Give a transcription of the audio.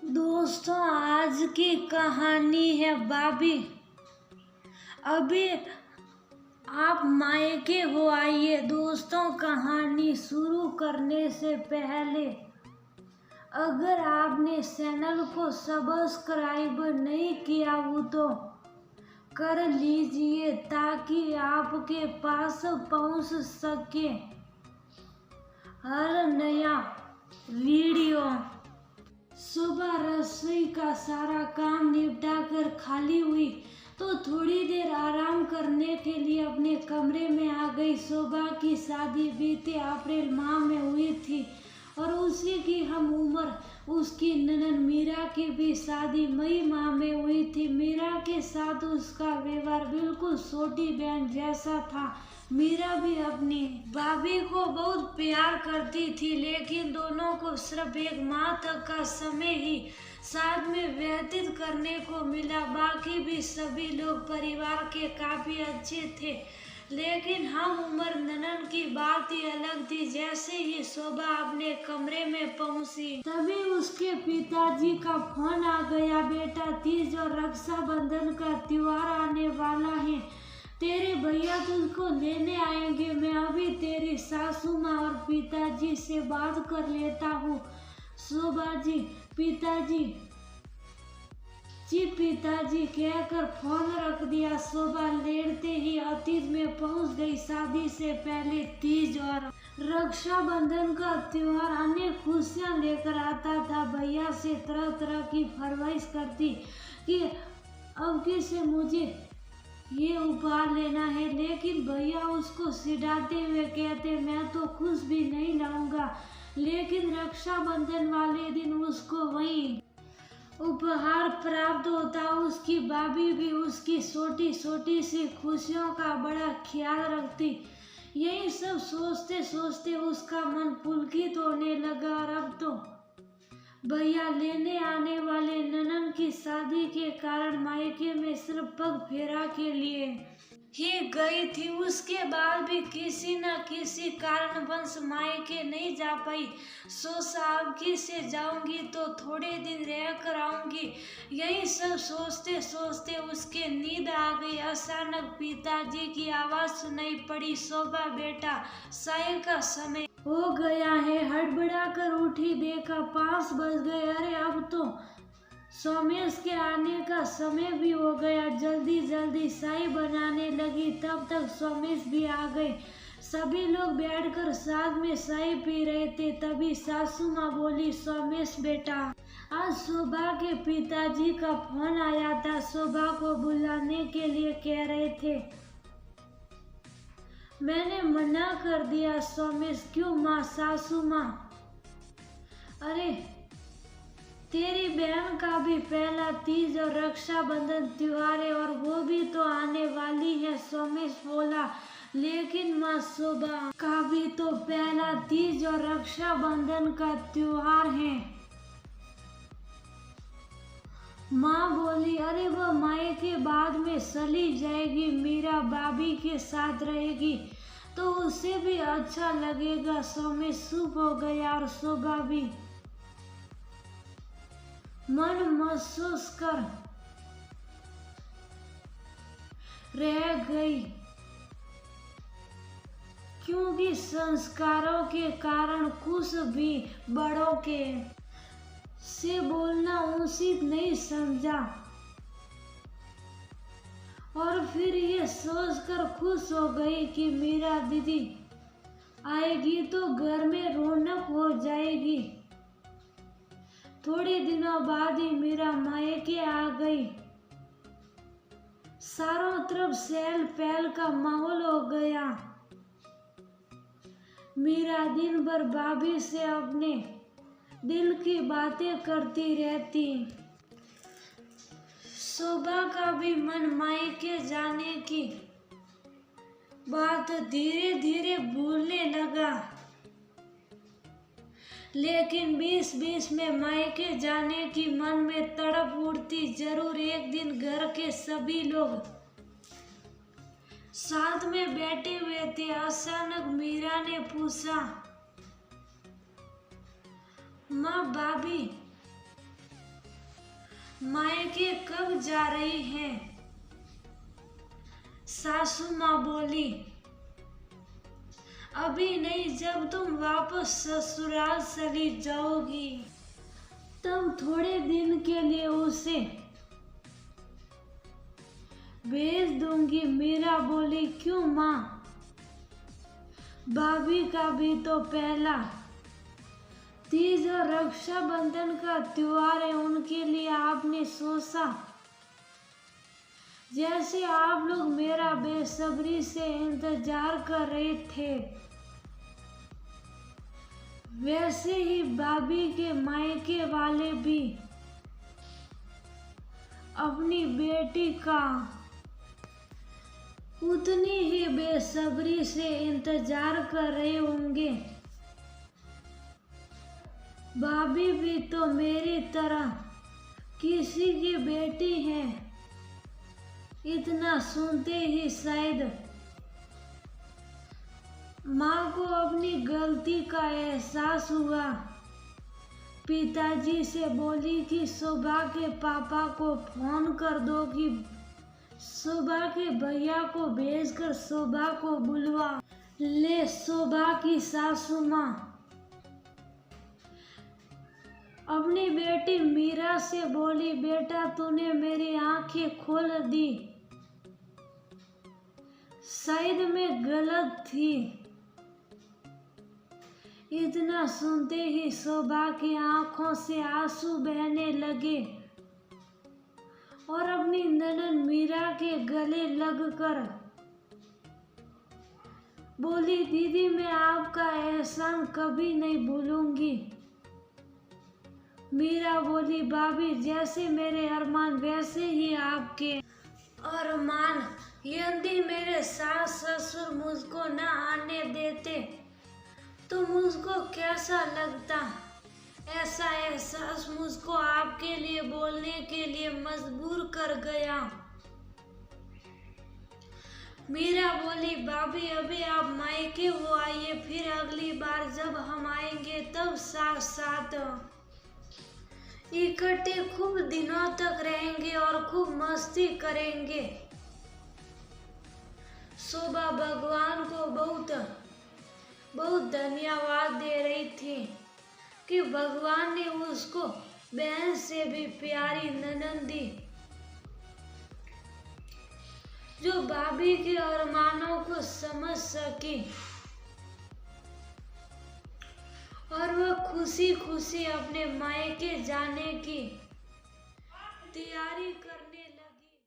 दोस्तों, आज की कहानी है भाभी। अभी आप मायके हो आइए। दोस्तों, कहानी शुरू करने से पहले अगर आपने चैनल को सब्सक्राइब नहीं किया हो तो कर लीजिए ताकि आपके पास पहुंच सके हर नया वीडियो। सुबह रसोई का सारा काम निपटा कर खाली हुई तो थोड़ी देर आराम करने के लिए अपने कमरे में आ गई। सुबह की शादी बीते अप्रैल माह में हुई थी और उसी की हम उम्र उसकी ननद मीरा की भी शादी मई माह में हुई थी। मीरा के साथ उसका व्यवहार बिल्कुल छोटी बहन जैसा था। मीरा भी अपनी भाभी को बहुत प्यार करती थी, लेकिन दोनों को सिर्फ एक माह तक का समय ही साथ में व्यतीत करने को मिला। बाकी भी सभी लोग परिवार के काफी अच्छे थे, लेकिन हम उम्र ननन की बात ही अलग थी। जैसे ही शोभा अपने कमरे में पहुंची तभी उसके पिताजी का फोन आ गया। बेटा, तीज और रक्षाबंधन का त्योहार आने वाला है, तेरे भैया तुझको लेने आएंगे। मैं अभी तेरी सासू माँ और पिताजी से बात कर लेता हूँ। शोभा जी, पिताजी कहकर फोन रख दिया। शोभा लेटते ही अतीत में पहुंच गई। शादी से पहले तीज और रक्षाबंधन का त्योहार अनेक खुशियां लेकर आता था। भैया से तरह तरह की फरमाइश करती कि अब किसे मुझे ये उपहार लेना है, लेकिन भैया उसको चिढ़ाते हुए कहते मैं तो कुछ भी नहीं लाऊंगा। लेकिन रक्षाबंधन वाले दिन उसको वही उपहार प्राप्त होता। उसकी भाभी भी उसकी छोटी छोटी सी खुशियों का बड़ा ख्याल रखती। यही सब सोचते सोचते उसका मन पुलकित होने लगा। और अब तो भैया लेने आने वाले ननन की शादी के कारण मायके में सिर्फ पग फेरा के लिए ही गई थी। उसके बाद भी किसी न किसी कारणवश मायके नहीं जा पाई। सोचा अब की से जाऊंगी तो थोड़े दिन रह कर आऊंगी। यही सब सोचते सोचते उसके नींद आ गई। अचानक पिताजी की आवाज सुनाई पड़ी, शोभा बेटा, चाय का समय हो गया है। हड़बड़ा कर उठी, देखा 5 बज गए। अरे, अब तो सोमेश के आने का समय भी हो गया। जल्दी जल्दी चाय बनाने लगी। तब तक सोमेश भी आ गए। सभी लोग बैठकर साथ में चाय पी रहे थे। तभी सासू माँ बोली, सोमेश बेटा, आज शोभा के पिताजी का फोन आया था, शोभा को बुलाने के लिए कह रहे थे। मैंने मना कर दिया। सोमेश, क्यों माँ? सासू माँ, अरे तेरी बहन का भी पहला तीज और रक्षाबंधन त्योहार है और वो भी तो आने वाली है। सोमेश बोला, लेकिन माँ, शोभा का भी तो पहला तीज और रक्षाबंधन का त्योहार है। माँ बोली, अरे वो मायके बाद में चली जाएगी, मीरा भाभी के साथ रहेगी तो उसे भी अच्छा लगेगा। सोमेश चुप हो गया और शोभा भी मन महसूस कर रह गई, क्योंकि संस्कारों के कारण कुछ भी बड़ों के से बोलना उचित नहीं समझा। और फिर ये सोचकर खुश हो गई कि मीरा दीदी आएगी तो घर में रौनक हो जाएगी। थोड़े दिनों बाद ही मीरा मायके आ गई। चारों तरफ चहल पहल का माहौल हो गया। मीरा दिन भर भाभी से अपने दिल की बातें करती रहती। शोभा का भी मन मायके जाने की बात धीरे धीरे भूलने लगा, लेकिन बीच बीच में मायके जाने की मन में तड़प उठती। जरूर एक दिन घर के सभी लोग साथ में बैठे हुए थे। अचानक मीरा ने पूछा, माँ, भाभी मायके कब जा रही है? सासू माँ बोली, अभी नहीं, जब तुम वापस ससुराल चली जाओगी तब थोड़े दिन के लिए उसे भेज दूंगी। मीरा बोली, क्यों माँ? भाभी का भी तो पहला तीज और रक्षाबंधन का त्योहार है, उनके लिए आपने सोचा जैसे आप लोग मेरा बेसब्री से इंतजार कर रहे थे, वैसे ही भाभी के मायके वाले भी अपनी बेटी का उतनी ही बेसब्री से इंतजार कर रहे होंगे। भाभी भी तो मेरी तरह किसी की बेटी है। इतना सुनते ही शायद माँ को अपनी गलती का एहसास हुआ। पिताजी से बोली कि शोभा के पापा को फोन कर दो कि शोभा के भैया को भेजकर शोभा को बुलवा ले। शोभा की सासू माँ अपनी बेटी मीरा से बोली, बेटा तूने मेरी आंखें खोल दी, शायद मैं गलत थी। इतना सुनते ही शोभा की आंखों से आंसू बहने लगे और अपनी ननद मीरा के गले लगकर बोली, दीदी मैं आपका एहसान कभी नहीं भूलूंगी। मीरा बोली, भाभी जैसे मेरे अरमान वैसे ही आपके अरमान। यदि मेरे सास ससुर मुझको न आने देते तो मुझको कैसा लगता? ऐसा एहसास मुझको आपके लिए बोलने के लिए मजबूर कर गया। मीरा बोली, भाभी अभी आप मायके हो आइए, फिर अगली बार जब हम आएंगे तब साथ साथ इकट्ठे खूब दिनों तक रहेंगे और खूब मस्ती करेंगे। शोभा भगवान को बहुत बहुत धन्यवाद दे रही थी कि भगवान ने उसको बहन से भी प्यारी ननद दी, जो भाभी के अरमानों को समझ सकी और वह खुशी खुशी अपने मायके जाने की तैयारी करने